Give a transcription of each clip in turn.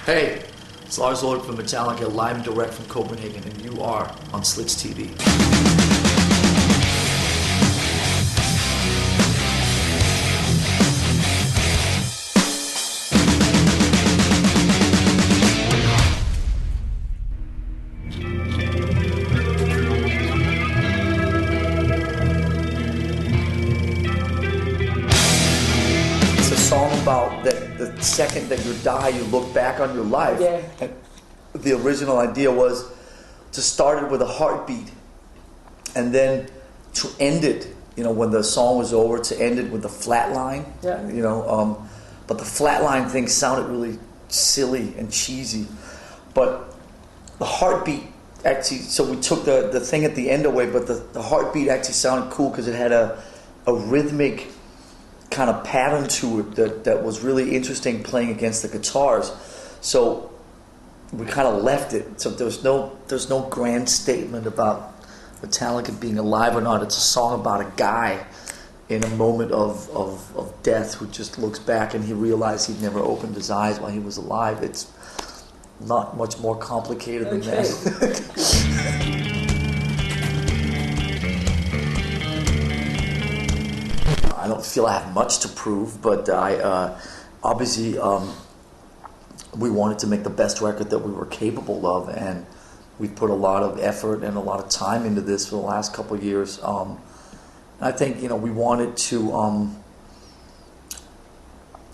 Hey, it's Lars Ulrich from Metallica, live and direct from Copenhagen, and you are on Slits TV. Song about that the second that you die, you look back on your life. Yeah. And the original idea was to start it with a heartbeat, and then to end it. You know, when the song was over, to end it with a flat line. Yeah. You know, but the flat line thing sounded really silly and cheesy. But the heartbeat actually, so we took the thing at the end away, but the heartbeat actually sounded cool because it had a rhythmic kind of pattern to it that was really interesting playing against the guitars. So we kind of left it. So there's no grand statement about Metallica being alive or not. It's a song about a guy in a moment of death who just looks back and he realized he'd never opened his eyes while he was alive. It's not much more complicated than that. I don't feel I have much to prove, but I obviously we wanted to make the best record that we were capable of, and we put a lot of effort and a lot of time into this for the last couple of years. I think we wanted to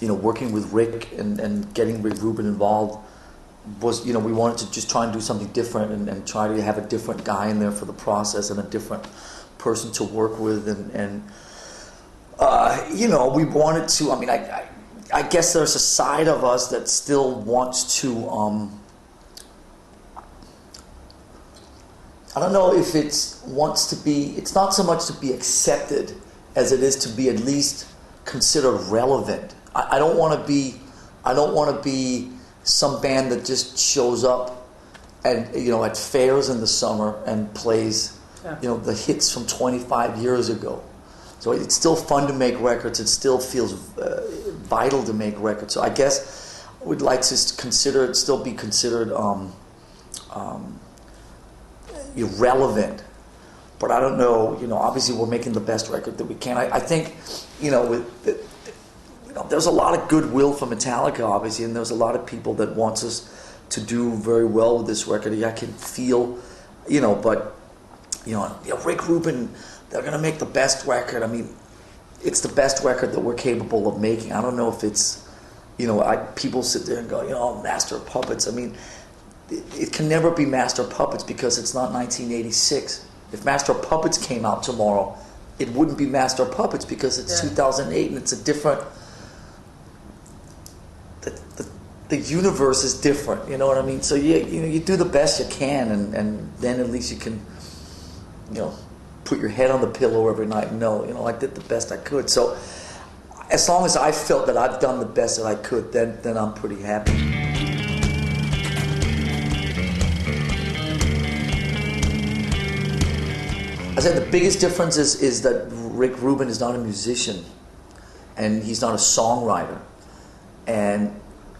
working with Rick and getting Rick Rubin involved was we wanted to just try and do something different and try to have a different guy in there for the process and a different person to work with and we wanted to. I mean, I guess there's a side of us that still wants to. I don't know if it's wants to be. It's not so much to be accepted as it is to be at least considered relevant. I don't want to be. I don't want to be some band that just shows up and at fairs in the summer and plays the hits from 25 years ago. So it's still fun to make records. It still feels vital to make records. So I guess we'd like to still be considered irrelevant. But I don't know. Obviously we're making the best record that we can. I think, there's a lot of goodwill for Metallica, obviously, and there's a lot of people that wants us to do very well with this record. I can feel, but Rick Rubin. They're going to make the best record. I mean, it's the best record that we're capable of making. I don't know if it's, people sit there and go, Master of Puppets. I mean, it can never be Master of Puppets because it's not 1986. If Master of Puppets came out tomorrow, it wouldn't be Master of Puppets because it's 2008 and it's a different, the universe is different, you know what I mean? So you do the best you can and then at least you can, put your head on the pillow every night and know, I did the best I could. So as long as I felt that I've done the best that I could, then I'm pretty happy. I said the biggest difference is that Rick Rubin is not a musician and he's not a songwriter and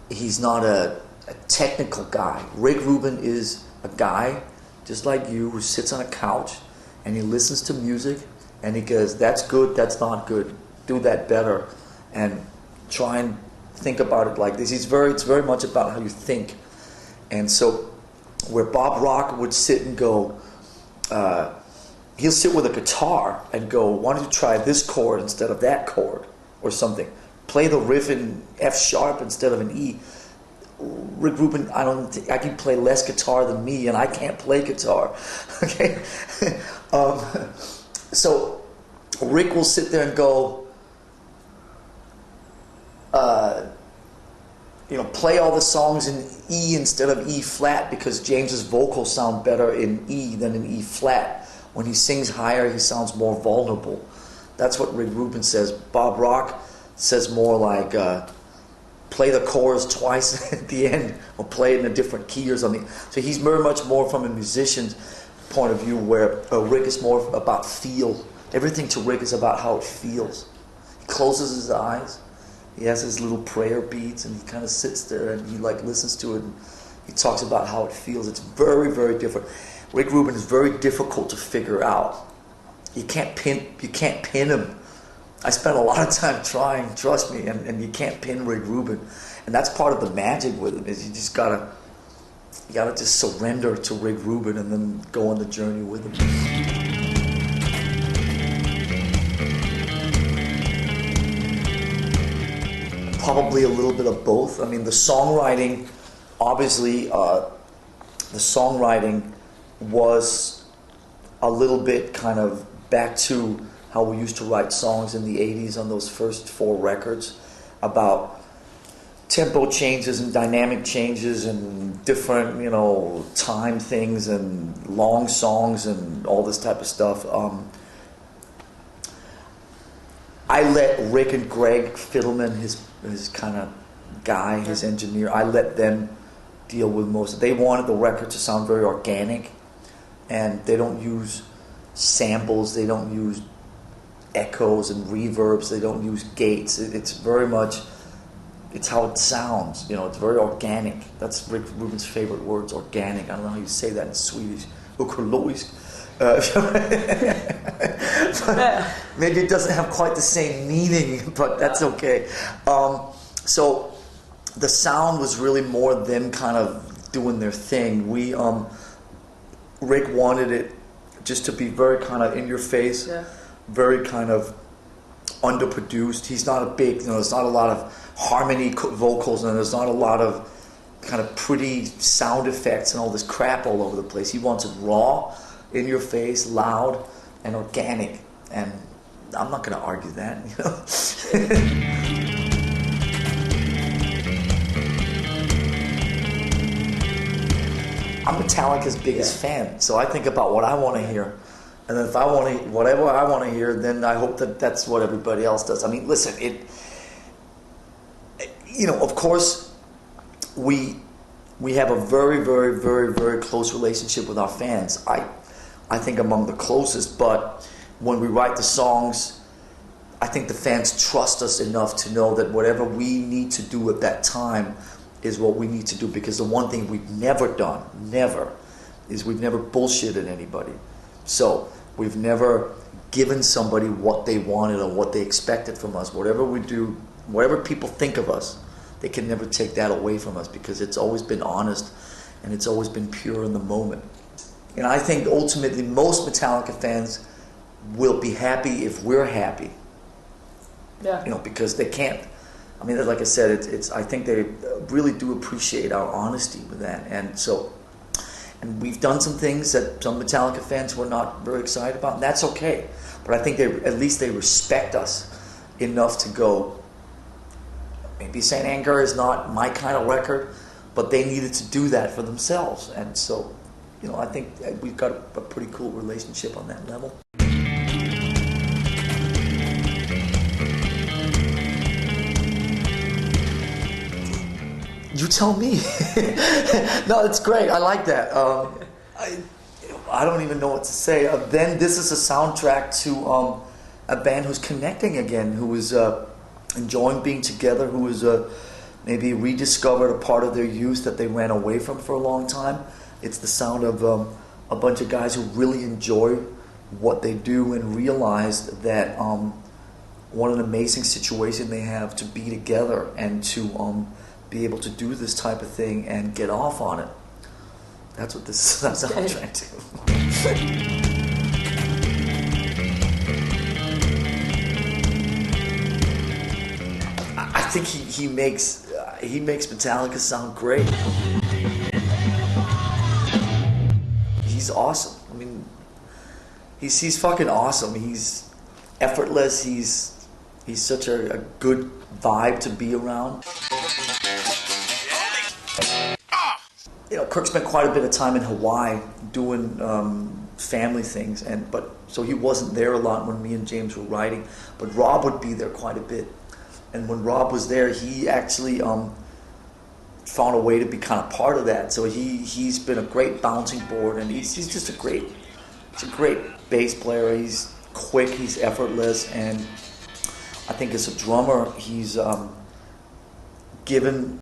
he's not a technical guy. Rick Rubin is a guy just like you who sits on a couch and he listens to music and he goes, that's good, that's not good, do that better, and try and think about it like this. It's very much about how you think. And so where Bob Rock would sit and go, he'll sit with a guitar and go, why don't you try this chord instead of that chord or something. Play the riff in F sharp instead of an E. Rick Rubin, I can play less guitar than me, and I can't play guitar. Okay, so Rick will sit there and go, play all the songs in E instead of E flat because James's vocals sound better in E than in E flat. When he sings higher, he sounds more vulnerable. That's what Rick Rubin says. Bob Rock says more like, play the chorus twice at the end or play it in a different key or something. So he's very much more from a musician's point of view where Rick is more about feel. Everything to Rick is about how it feels. He closes his eyes He has his little prayer beads, and he kind of sits there and he like listens to it. And he talks about how it feels. It's very, very different. Rick Rubin is very difficult to figure out. You can't pin him. I spent a lot of time trying, trust me, and you can't pin Rick Rubin. And that's part of the magic with him, is you gotta just surrender to Rick Rubin and then go on the journey with him. Probably a little bit of both. I mean, the songwriting, obviously, the songwriting was a little bit kind of back to how we used to write songs in the 80s on those first 4 records, about tempo changes and dynamic changes and different, time things and long songs and all this type of stuff. I let Rick and Greg Fiddleman, his kind of guy, his engineer, I let them deal with most. They wanted the record to sound very organic, and they don't use samples, they don't use echoes and reverbs, they don't use gates. It's very much, it's how it sounds, it's very organic. That's Rick Rubin's favorite words, organic. I don't know how you say that in Swedish. Ekologisk. Maybe it doesn't have quite the same meaning, but that's okay. So the sound was really more them kind of doing their thing. Rick wanted it just to be very kind of in your face, very kind of underproduced. He's not a big, there's not a lot of harmony vocals, and there's not a lot of kind of pretty sound effects and all this crap all over the place. He wants it raw, in your face, loud, and organic. And I'm not going to argue that, I'm Metallica's biggest fan, so I think about what I want to hear. And then if I want to, whatever I want to hear, then I hope that that's what everybody else does. I mean, listen, of course, we have a very, very, very, very close relationship with our fans. I think among the closest, but when we write the songs, I think the fans trust us enough to know that whatever we need to do at that time is what we need to do, because the one thing we've never done, is we've never bullshitted anybody. So we've never given somebody what they wanted or what they expected from us. Whatever we do, whatever people think of us, they can never take that away from us, because it's always been honest and it's always been pure in the moment. And I think ultimately most Metallica fans will be happy if we're happy. Yeah. Because they can't. I mean, like I said, I think they really do appreciate our honesty with that. And we've done some things that some Metallica fans were not very excited about, and that's okay. But I think at least they respect us enough to go, maybe St. Anger is not my kind of record, but they needed to do that for themselves. And so, I think we've got a pretty cool relationship on that level. You tell me. No, it's great. I like that. I don't even know what to say. Then this is a soundtrack to a band who's connecting again, who is enjoying being together, who is maybe rediscovered a part of their youth that they ran away from for a long time. It's the sound of a bunch of guys who really enjoy what they do and realized that what an amazing situation they have to be together and to be able to do this type of thing and get off on it. That's what this is a soundtrack to. I think he makes Metallica sound great. He's awesome. I mean, he's fucking awesome. He's effortless. He's such a good vibe to be around. Kirk spent quite a bit of time in Hawaii doing family things, so he wasn't there a lot when me and James were writing. But Rob would be there quite a bit, and when Rob was there, he actually found a way to be kind of part of that. So he's been a great bouncing board, and he's just a great bass player. He's quick, he's effortless, and I think as a drummer, he's given